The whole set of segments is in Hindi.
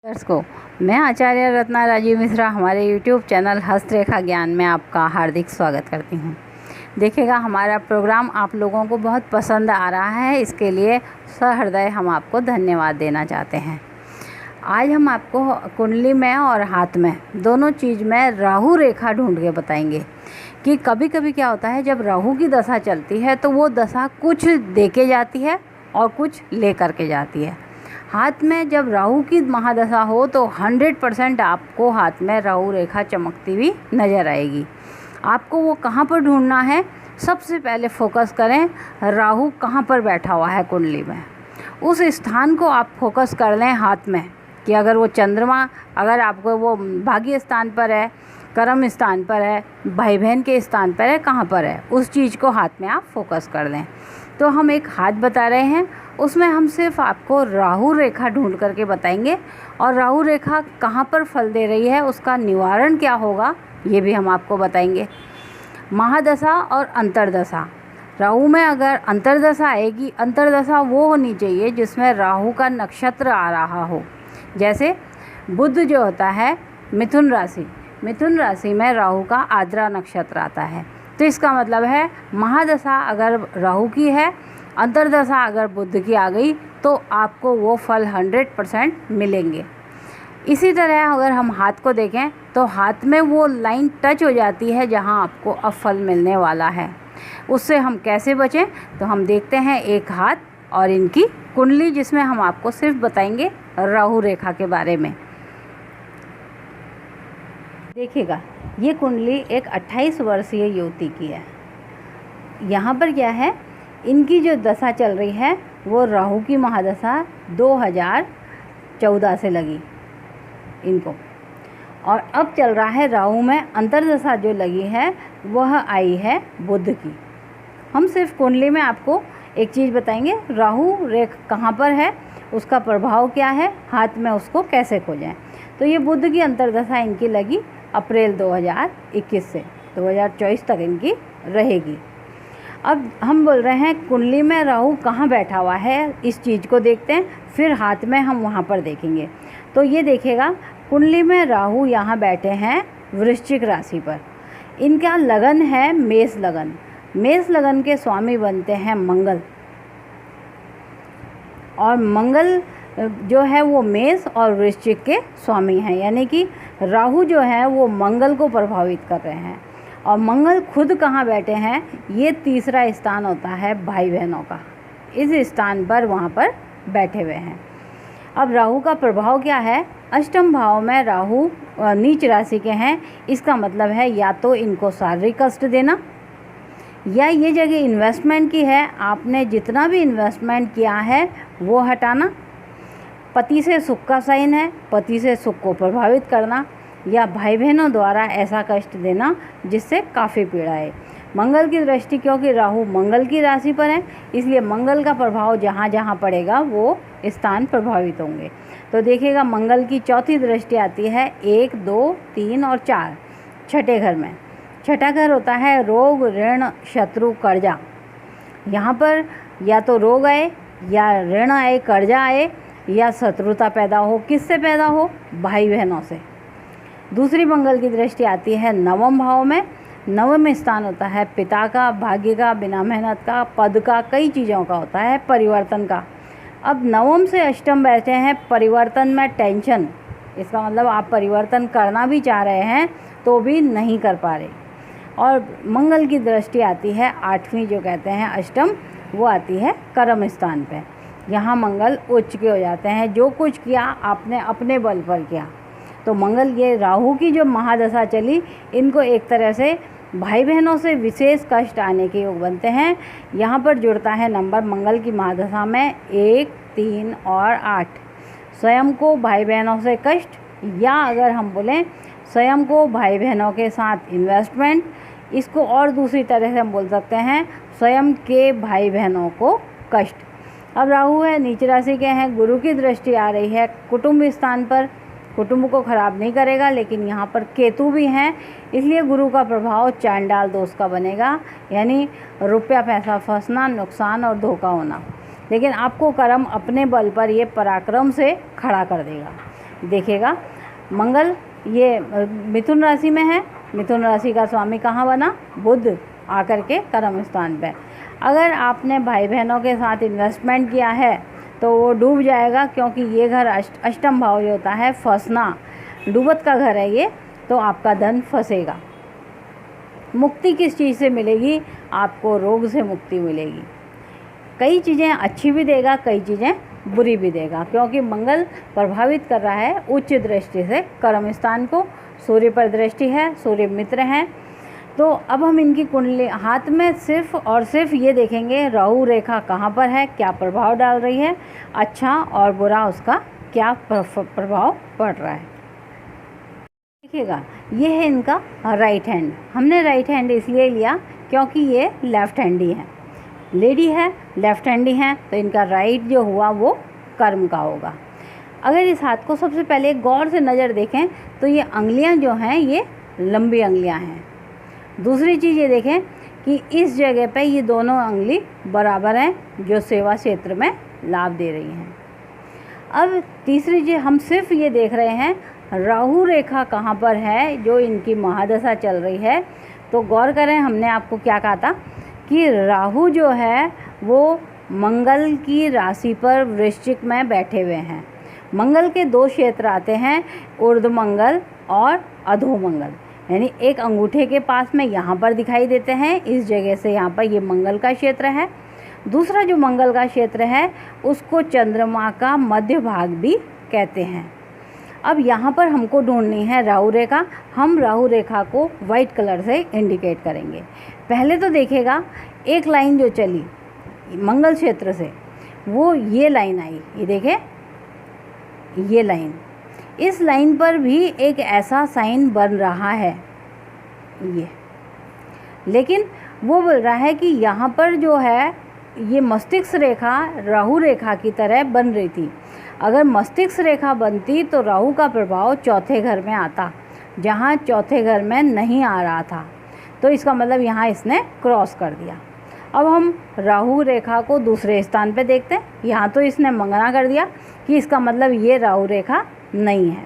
दर्शकों, मैं आचार्य रत्ना राजीव मिश्रा हमारे YouTube चैनल हस्तरेखा ज्ञान में आपका हार्दिक स्वागत करती हूँ। देखिएगा, हमारा प्रोग्राम आप लोगों को बहुत पसंद आ रहा है, इसके लिए सहृदय हम आपको धन्यवाद देना चाहते हैं। आज हम आपको कुंडली में और हाथ में दोनों चीज़ में राहु रेखा ढूंढ के बताएंगे कि कभी कभी क्या होता है, जब राहु की दशा चलती है तो वो दशा कुछ दे के जाती है और कुछ ले कर के जाती है। हाथ में जब राहु की महादशा हो तो 100% आपको हाथ में राहु रेखा चमकती हुई नज़र आएगी। आपको वो कहाँ पर ढूंढना है? सबसे पहले फोकस करें राहु कहाँ पर बैठा हुआ है कुंडली में, उस स्थान को आप फोकस कर लें हाथ में कि अगर वो चंद्रमा, अगर आपको वो भाग्य स्थान पर है, कर्म स्थान पर है, भाई बहन के स्थान पर है, कहाँ पर है, उस चीज़ को हाथ में आप फोकस कर लें। तो हम एक हाथ बता रहे हैं, उसमें हम सिर्फ आपको राहु रेखा ढूंढ करके बताएंगे और राहु रेखा कहाँ पर फल दे रही है, उसका निवारण क्या होगा, ये भी हम आपको बताएंगे। महादशा और अंतर्दशा, राहु में अगर अंतर्दशा आएगी, अंतर्दशा वो होनी चाहिए जिसमें राहु का नक्षत्र आ रहा हो। जैसे बुध जो होता है मिथुन राशि, मिथुन राशि में राहु का आद्रा नक्षत्र आता है, तो इसका मतलब है महादशा अगर राहु की है, अंतर्दशा अगर बुध की आ गई, तो आपको वो फल 100% मिलेंगे। इसी तरह अगर हम हाथ को देखें तो हाथ में वो लाइन टच हो जाती है जहां आपको अब फल मिलने वाला है। उससे हम कैसे बचें? तो हम देखते हैं एक हाथ और इनकी कुंडली, जिसमें हम आपको सिर्फ बताएंगे राहु रेखा के बारे में। देखिएगा, ये कुंडली एक 28 वर्षीय युवती की है। यहाँ पर क्या है, इनकी जो दशा चल रही है वो राहु की महादशा 2014 से लगी इनको, और अब चल रहा है राहु में अंतर्दशा जो लगी है वह आई है बुध की। हम सिर्फ कुंडली में आपको एक चीज़ बताएंगे, राहु रेख कहाँ पर है, उसका प्रभाव क्या है, हाथ में उसको कैसे खोजें। तो ये बुध की अंतर्दशा इनकी लगी अप्रैल 2021 से 2024 तक इनकी रहेगी। अब हम बोल रहे हैं कुंडली में राहु कहाँ बैठा हुआ है, इस चीज़ को देखते हैं, फिर हाथ में हम वहाँ पर देखेंगे। तो ये देखिएगा, कुंडली में राहु यहाँ बैठे हैं वृश्चिक राशि पर। इनका लगन है मेष लगन। मेष लगन के स्वामी बनते हैं मंगल, और मंगल जो है वो मेष और वृश्चिक के स्वामी हैं, यानी कि राहु जो है वो मंगल को प्रभावित कर रहे हैं। और मंगल खुद कहाँ बैठे हैं, ये तीसरा स्थान होता है भाई बहनों का, इस स्थान पर वहाँ पर बैठे हुए हैं। अब राहु का प्रभाव क्या है? अष्टम भाव में राहु नीच राशि के हैं, इसका मतलब है या तो इनको शारीरिक कष्ट देना, या ये जगह इन्वेस्टमेंट की है, आपने जितना भी इन्वेस्टमेंट किया है वो हटाना। पति से सुख का साइन है, पति से सुख को प्रभावित करना, या भाई बहनों द्वारा ऐसा कष्ट देना जिससे काफ़ी पीड़ा है। मंगल की दृष्टि, क्योंकि राहु मंगल की राशि पर है, इसलिए मंगल का प्रभाव जहाँ जहाँ पड़ेगा वो स्थान प्रभावित होंगे। तो देखिएगा, मंगल की चौथी दृष्टि आती है 1, 2, 3 और 4 छठे घर में। छठा घर होता है रोग, ऋण, शत्रु, कर्जा। यहाँ पर या तो रोग आए, या ऋण आए, कर्जा आए, या शत्रुता पैदा हो। किससे पैदा हो? भाई बहनों से। दूसरी मंगल की दृष्टि आती है नवम भाव में। नवम स्थान होता है पिता का, भाग्य का, बिना मेहनत का, पद का, कई चीज़ों का होता है, परिवर्तन का। अब नवम से अष्टम बैठे हैं, परिवर्तन में टेंशन, इसका मतलब आप परिवर्तन करना भी चाह रहे हैं तो भी नहीं कर पा रहे। और मंगल की दृष्टि आती है 8वीं, जो कहते हैं अष्टम, वो आती है कर्म स्थान पे। यहाँ मंगल उच्च के हो जाते हैं, जो कुछ किया आपने अपने बल पर किया। तो मंगल, ये राहु की जो महादशा चली, इनको एक तरह से भाई बहनों से विशेष कष्ट आने के योग बनते हैं। यहाँ पर जुड़ता है नंबर मंगल की महादशा में 1, 3 और 8। स्वयं को भाई बहनों से कष्ट, या अगर हम बोलें स्वयं को भाई बहनों के साथ इन्वेस्टमेंट, इसको और दूसरी तरह से हम बोल सकते हैं स्वयं के भाई बहनों को कष्ट। अब राहु है नीच राशि के हैं, गुरु की दृष्टि आ रही है कुटुंब स्थान पर, कुटुंब को खराब नहीं करेगा, लेकिन यहाँ पर केतु भी हैं, इसलिए गुरु का प्रभाव चांडाल दोष का बनेगा, यानी रुपया पैसा फंसना, नुकसान और धोखा होना। लेकिन आपको कर्म अपने बल पर ये पराक्रम से खड़ा कर देगा। देखिएगा मंगल ये मिथुन राशि में है, मिथुन राशि का स्वामी कहाँ बना, बुध आकर के कर्म स्थान पे। अगर आपने भाई बहनों के साथ इन्वेस्टमेंट किया है तो वो डूब जाएगा, क्योंकि ये घर अष्टम भाव जो होता है फंसना, डूबत का घर है ये, तो आपका धन फंसेगा। मुक्ति किस चीज़ से मिलेगी, आपको रोग से मुक्ति मिलेगी। कई चीज़ें अच्छी भी देगा, कई चीज़ें बुरी भी देगा, क्योंकि मंगल प्रभावित कर रहा है उच्च दृष्टि से कर्म स्थान को। सूर्य पर दृष्टि है, सूर्य मित्र हैं। तो अब हम इनकी कुंडली हाथ में सिर्फ और सिर्फ ये देखेंगे राहु रेखा कहाँ पर है, क्या प्रभाव डाल रही है, अच्छा और बुरा उसका क्या प्रभाव पड़ रहा है। देखिएगा ये है इनका राइट हैंड। हमने राइट हैंड इसलिए लिया क्योंकि ये लेफ़्ट हैंड ही है, लेडी है, लेफ़्ट हैंड ही है, तो इनका राइट जो हुआ वो कर्म का होगा। अगर इस हाथ को सबसे पहले गौर से नज़र देखें तो ये अंगुलियां जो हैं ये लंबी अंगुलियां हैं। दूसरी चीज़ ये देखें कि इस जगह पे ये दोनों अंगुली बराबर हैं, जो सेवा क्षेत्र में लाभ दे रही हैं। अब तीसरी चीज़ हम सिर्फ ये देख रहे हैं राहु रेखा कहाँ पर है, जो इनकी महादशा चल रही है। तो गौर करें, हमने आपको क्या कहा था कि राहु जो है वो मंगल की राशि पर वृश्चिक में बैठे हुए हैं। मंगल के दो क्षेत्र आते हैं, ऊर्ध्व मंगल और अधो मंगल, यानी एक अंगूठे के पास में यहाँ पर दिखाई देते हैं, इस जगह से यहाँ पर ये मंगल का क्षेत्र है। दूसरा जो मंगल का क्षेत्र है उसको चंद्रमा का मध्य भाग भी कहते हैं। अब यहाँ पर हमको ढूंढनी है राहु रेखा। हम राहु रेखा को वाइट कलर से इंडिकेट करेंगे। पहले तो देखिएगा एक लाइन जो चली मंगल क्षेत्र से, वो ये लाइन आई, ये देखें ये लाइन, इस लाइन पर भी एक ऐसा साइन बन रहा है ये, लेकिन वो बोल रहा है कि यहाँ पर जो है ये मस्तिष्क रेखा राहु रेखा की तरह बन रही थी। अगर मस्तिष्क रेखा बनती तो राहु का प्रभाव चौथे घर में आता, जहाँ चौथे घर में नहीं आ रहा था, तो इसका मतलब यहाँ इसने क्रॉस कर दिया। अब हम राहु रेखा को दूसरे स्थान पे देखते हैं। यहाँ तो इसने मना कर दिया कि इसका मतलब ये राहु रेखा नहीं है।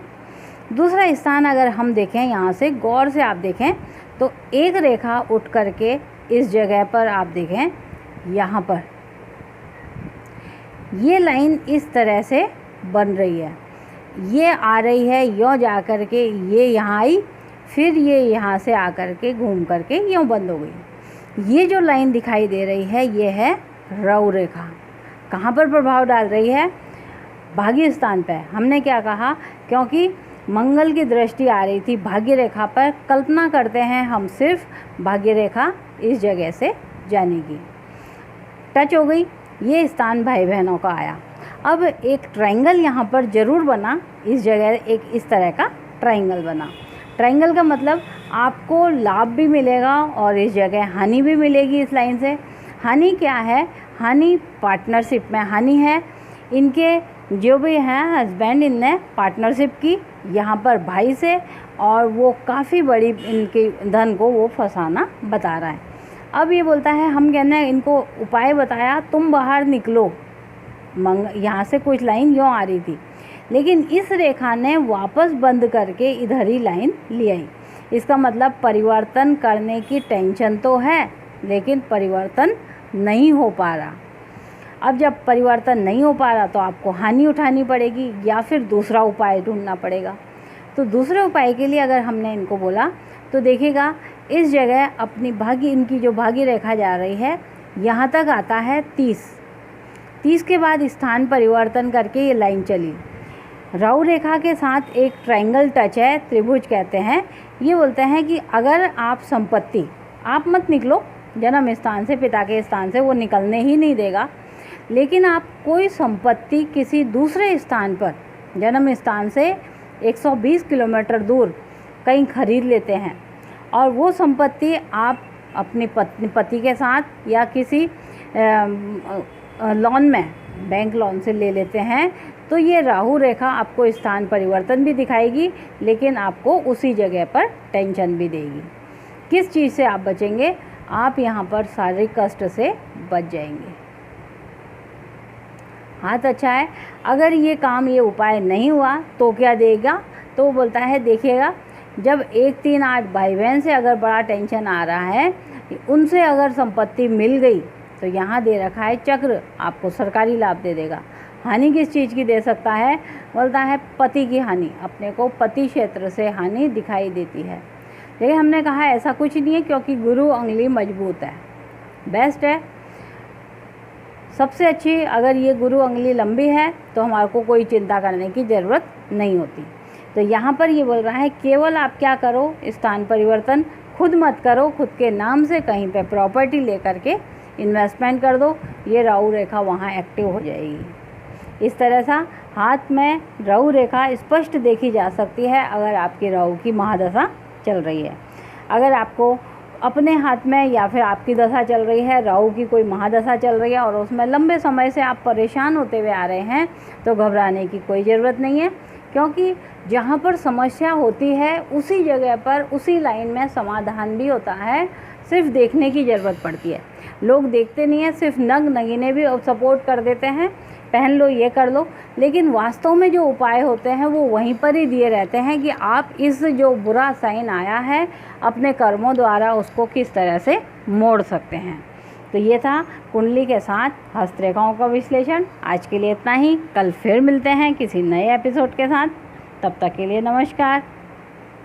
दूसरा स्थान अगर हम देखें, यहाँ से गौर से आप देखें तो एक रेखा उठ करके इस जगह पर आप देखें, यहाँ पर ये लाइन इस तरह से बन रही है, ये आ रही है यों जा कर के ये यहाँ आई, फिर ये यहाँ से आकर के घूम करके यों बंद हो गई। ये जो लाइन दिखाई दे रही है ये है राहु रेखा। कहाँ पर प्रभाव डाल रही है, भाग्य स्थान पे। हमने क्या कहा, क्योंकि मंगल की दृष्टि आ रही थी भाग्य रेखा पर, कल्पना करते हैं हम सिर्फ भाग्य रेखा इस जगह से जाने की, टच हो गई, ये स्थान भाई बहनों का आया। अब एक ट्रायंगल यहाँ पर ज़रूर बना, इस जगह एक इस तरह का ट्रायंगल बना। ट्रायंगल का मतलब आपको लाभ भी मिलेगा और इस जगह हानि भी मिलेगी। इस लाइन से हानि क्या है, हानि पार्टनरशिप में हानि है। इनके जो भी हैं हस्बैंड, इनने पार्टनरशिप की यहाँ पर भाई से, और वो काफ़ी बड़ी इनके धन को वो फंसाना बता रहा है। अब ये बोलता है, हम कहने हैं इनको उपाय बताया, तुम बाहर निकलो। यहाँ से कुछ लाइन यूँ आ रही थी, लेकिन इस रेखा ने वापस बंद करके इधर ही लाइन ले आई। इसका मतलब परिवर्तन करने की टेंशन तो है, लेकिन परिवर्तन नहीं हो पा रहा। अब जब परिवर्तन नहीं हो पा रहा तो आपको हानि उठानी पड़ेगी या फिर दूसरा उपाय ढूंढना पड़ेगा। तो दूसरे उपाय के लिए अगर हमने इनको बोला तो देखिएगा इस जगह अपनी भाग्य, इनकी जो भाग्य रेखा जा रही है यहाँ तक आता है 30 के बाद स्थान परिवर्तन करके ये लाइन चली। राहु रेखा के साथ एक ट्रायंगल टच है, त्रिभुज कहते हैं। ये बोलते हैं कि अगर आप संपत्ति, आप मत निकलो जन्म स्थान से, पिता के स्थान से, वो निकलने ही नहीं देगा, लेकिन आप कोई संपत्ति किसी दूसरे स्थान पर, जन्म स्थान से 120 किलोमीटर दूर कहीं खरीद लेते हैं, और वो संपत्ति आप अपनी पति के साथ या किसी लोन में, बैंक लोन से ले लेते हैं, तो ये राहु रेखा आपको स्थान परिवर्तन भी दिखाएगी, लेकिन आपको उसी जगह पर टेंशन भी देगी। किस चीज़ से आप बचेंगे, आप यहाँ पर शारीरिक कष्ट से बच जाएंगे। हाथ अच्छा है। अगर ये काम, ये उपाय नहीं हुआ तो क्या देगा, तो बोलता है देखिएगा, जब 1 3 8 भाई बहन से अगर बड़ा टेंशन आ रहा है, उनसे अगर संपत्ति मिल गई तो यहाँ दे रखा है चक्र आपको सरकारी लाभ दे देगा। हानि किस चीज़ की दे सकता है, बोलता है पति की हानि, अपने को पति क्षेत्र से हानि दिखाई देती है। देखिए हमने कहा ऐसा कुछ नहीं है, क्योंकि गुरु अंगुली मजबूत है, बेस्ट है, सबसे अच्छी। अगर ये गुरु अंगुली लंबी है तो हमारे को कोई चिंता करने की ज़रूरत नहीं होती। तो यहाँ पर ये बोल रहा है केवल आप क्या करो, स्थान परिवर्तन खुद मत करो, खुद के नाम से कहीं पे प्रॉपर्टी लेकर के इन्वेस्टमेंट कर दो, ये राहु रेखा वहाँ एक्टिव हो जाएगी। इस तरह से हाथ में राहु रेखा स्पष्ट देखी जा सकती है अगर आपकी राहु की महादशा चल रही है। अगर आपको अपने हाथ में या फिर आपकी दशा चल रही है, राहु की कोई महादशा चल रही है और उसमें लंबे समय से आप परेशान होते हुए आ रहे हैं, तो घबराने की कोई ज़रूरत नहीं है, क्योंकि जहाँ पर समस्या होती है उसी जगह पर, उसी लाइन में समाधान भी होता है। सिर्फ देखने की ज़रूरत पड़ती है। लोग देखते नहीं हैं, सिर्फ नग नगीने भी सपोर्ट कर देते हैं, पहन लो, ये कर लो, लेकिन वास्तव में जो उपाय होते हैं वो वहीं पर ही दिए रहते हैं कि आप इस जो बुरा साइन आया है अपने कर्मों द्वारा उसको किस तरह से मोड़ सकते हैं। तो ये था कुंडली के साथ हस्तरेखाओं का विश्लेषण। आज के लिए इतना ही, कल फिर मिलते हैं किसी नए एपिसोड के साथ। तब तक के लिए नमस्कार।